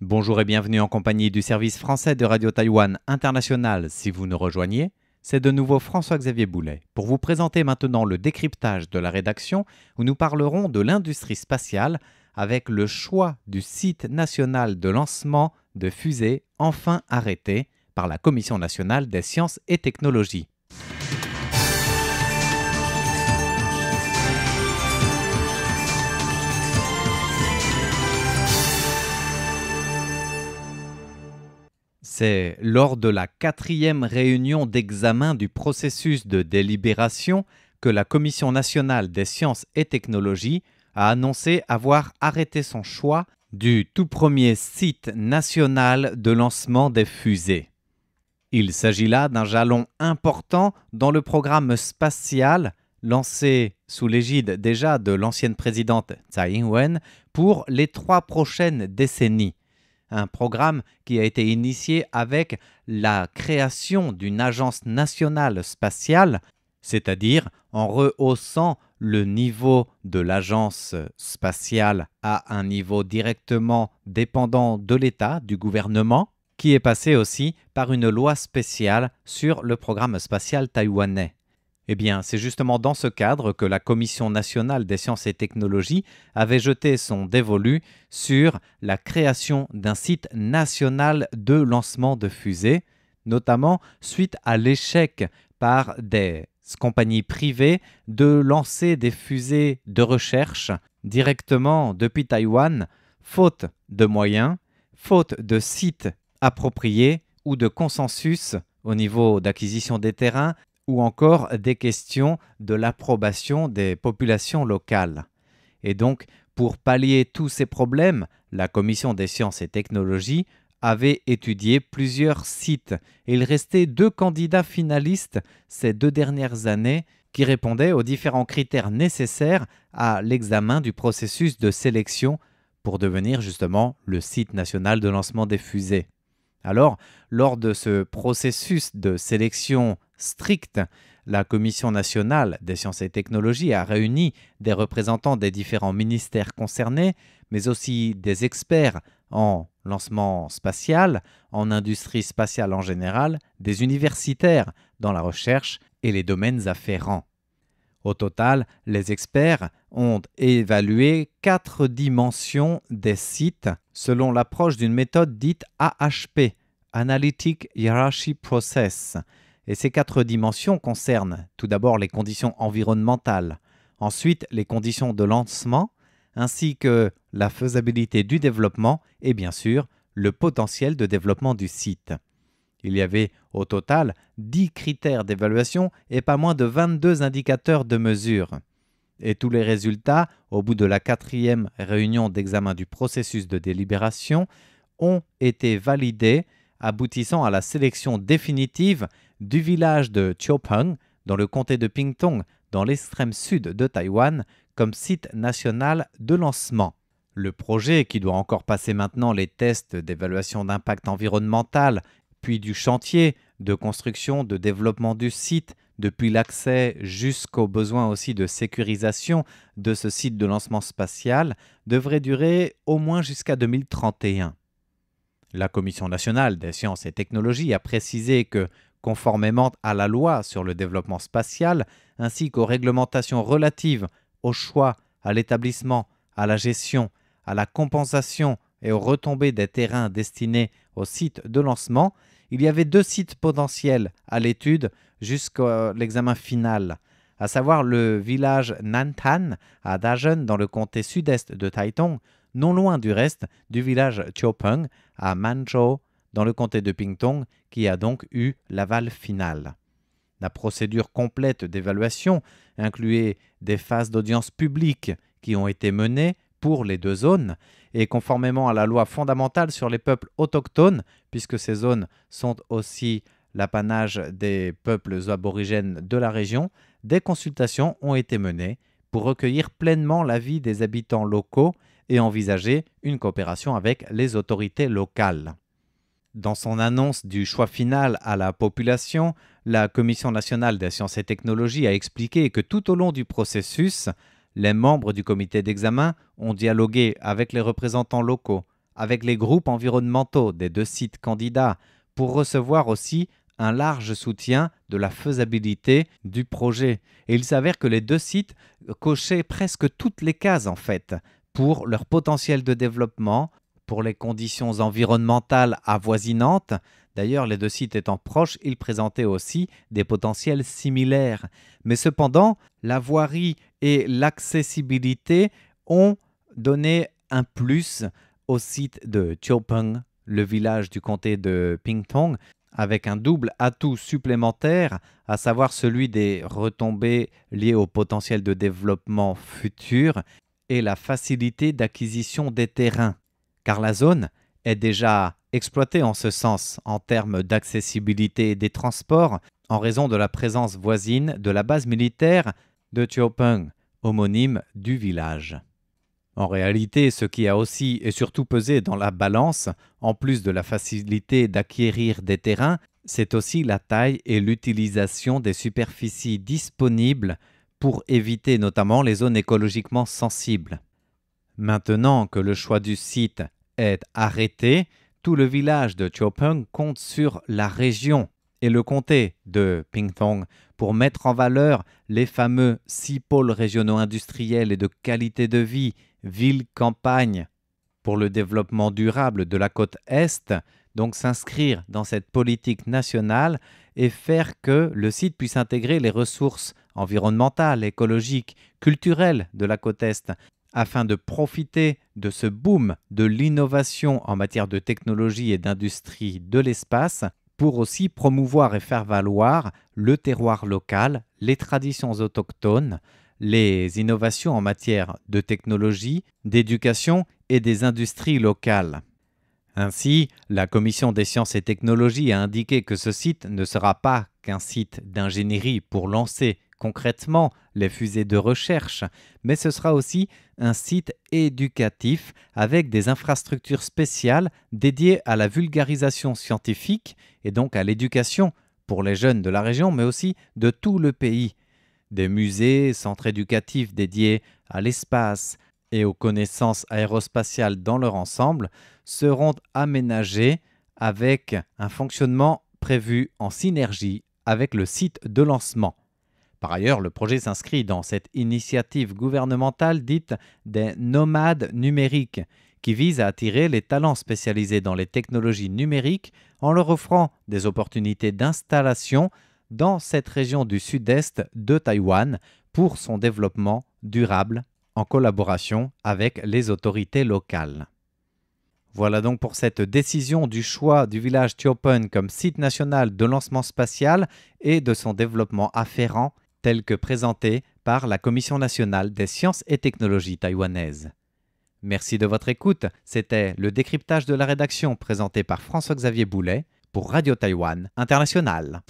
Bonjour et bienvenue en compagnie du service français de Radio Taïwan International. Si vous nous rejoignez, c'est de nouveau François-Xavier Boulet pour vous présenter maintenant le décryptage de la rédaction où nous parlerons de l'industrie spatiale avec le choix du site national de lancement de fusées enfin arrêté par la Commission nationale des sciences et technologies. C'est lors de la 4e réunion d'examen du processus de délibération que la Commission nationale des sciences et technologies a annoncé avoir arrêté son choix du tout premier site national de lancement des fusées. Il s'agit là d'un jalon important dans le programme spatial lancé sous l'égide déjà de l'ancienne présidente Tsai Ing-wen pour les 3 prochaines décennies. Un programme qui a été initié avec la création d'une agence nationale spatiale, c'est-à-dire en rehaussant le niveau de l'agence spatiale à un niveau directement dépendant de l'État, du gouvernement, qui est passé aussi par une loi spéciale sur le programme spatial taïwanais. Eh bien, c'est justement dans ce cadre que la Commission nationale des sciences et technologies avait jeté son dévolu sur la création d'un site national de lancement de fusées, notamment suite à l'échec par des compagnies privées de lancer des fusées de recherche directement depuis Taïwan, faute de moyens, faute de sites appropriés ou de consensus au niveau d'acquisition des terrains, ou encore des questions de l'approbation des populations locales. Et donc, pour pallier tous ces problèmes, la Commission des sciences et technologies avait étudié plusieurs sites. Et il restait 2 candidats finalistes ces 2 dernières années qui répondaient aux différents critères nécessaires à l'examen du processus de sélection pour devenir justement le site national de lancement des fusées. Alors, lors de ce processus de sélection stricte, la Commission nationale des sciences et technologies a réuni des représentants des différents ministères concernés, mais aussi des experts en lancement spatial, en industrie spatiale en général, des universitaires dans la recherche et les domaines afférents. Au total, les experts ont évalué 4 dimensions des sites selon l'approche d'une méthode dite AHP, Analytic Hierarchy Process. Et ces 4 dimensions concernent tout d'abord les conditions environnementales, ensuite les conditions de lancement, ainsi que la faisabilité du développement et bien sûr le potentiel de développement du site. Il y avait au total 10 critères d'évaluation et pas moins de 22 indicateurs de mesure. Et tous les résultats, au bout de la 4e réunion d'examen du processus de délibération, ont été validés, aboutissant à la sélection définitive du village de Chiopeng, dans le comté de Pingtung, dans l'extrême sud de Taïwan, comme site national de lancement. Le projet, qui doit encore passer maintenant les tests d'évaluation d'impact environnemental, puis du chantier de construction, de développement du site, depuis l'accès jusqu'aux besoins aussi de sécurisation de ce site de lancement spatial, devrait durer au moins jusqu'à 2031. La Commission nationale des sciences et technologies a précisé que, conformément à la loi sur le développement spatial, ainsi qu'aux réglementations relatives au choix, à l'établissement, à la gestion, à la compensation et aux retombées des terrains destinés aux sites de lancement, il y avait 2 sites potentiels à l'étude jusqu'à l'examen final, à savoir le village Nantan à Dazhen dans le comté sud-est de Taitung, non loin du reste du village Chiopeng à Manzhou dans le comté de Pingtung, qui a donc eu l'aval final. La procédure complète d'évaluation incluait des phases d'audience publique qui ont été menées pour les 2 zones, et conformément à la loi fondamentale sur les peuples autochtones, puisque ces zones sont aussi l'apanage des peuples aborigènes de la région, des consultations ont été menées pour recueillir pleinement l'avis des habitants locaux et envisager une coopération avec les autorités locales. Dans son annonce du choix final à la population, la Commission nationale des sciences et technologies a expliqué que tout au long du processus, les membres du comité d'examen ont dialogué avec les représentants locaux, avec les groupes environnementaux des 2 sites candidats pour recevoir aussi un large soutien de la faisabilité du projet. Et il s'avère que les 2 sites cochaient presque toutes les cases en fait pour leur potentiel de développement, pour les conditions environnementales avoisinantes. D'ailleurs, les 2 sites étant proches, ils présentaient aussi des potentiels similaires. Mais cependant, la voirie et l'accessibilité ont donné un plus au site de Chiaopeng, le village du comté de Pingtung, avec un double atout supplémentaire, à savoir celui des retombées liées au potentiel de développement futur et la facilité d'acquisition des terrains, car la zone est déjà exploitée en ce sens en termes d'accessibilité des transports en raison de la présence voisine de la base militaire de Chiaopeng, homonyme du village. En réalité, ce qui a aussi et surtout pesé dans la balance, en plus de la facilité d'acquérir des terrains, c'est aussi la taille et l'utilisation des superficies disponibles pour éviter notamment les zones écologiquement sensibles. Maintenant que le choix du site est arrêté, tout le village de Chiaopeng compte sur la région et le comté de Pingtung pour mettre en valeur les fameux 6 pôles régionaux industriels et de qualité de vie, ville-campagne, pour le développement durable de la côte Est, donc s'inscrire dans cette politique nationale et faire que le site puisse intégrer les ressources environnementales, écologiques, culturelles de la côte Est, afin de profiter de ce boom de l'innovation en matière de technologie et d'industrie de l'espace, pour aussi promouvoir et faire valoir le terroir local, les traditions autochtones, les innovations en matière de technologie, d'éducation et des industries locales. Ainsi, la Commission des sciences et technologies a indiqué que ce site ne sera pas qu'un site d'ingénierie pour lancer concrètement les fusées de recherche, mais ce sera aussi un site éducatif avec des infrastructures spéciales dédiées à la vulgarisation scientifique et donc à l'éducation pour les jeunes de la région, mais aussi de tout le pays. Des musées, centres éducatifs dédiés à l'espace et aux connaissances aérospatiales dans leur ensemble seront aménagés avec un fonctionnement prévu en synergie avec le site de lancement. Par ailleurs, le projet s'inscrit dans cette initiative gouvernementale dite des nomades numériques, qui vise à attirer les talents spécialisés dans les technologies numériques en leur offrant des opportunités d'installation dans cette région du sud-est de Taïwan pour son développement durable en collaboration avec les autorités locales. Voilà donc pour cette décision du choix du village Chiaopeng comme site national de lancement spatial et de son développement afférent tel que présenté par la Commission nationale des sciences et technologies taïwanaises. Merci de votre écoute. C'était le décryptage de la rédaction présenté par François-Xavier Boulet pour Radio Taïwan International.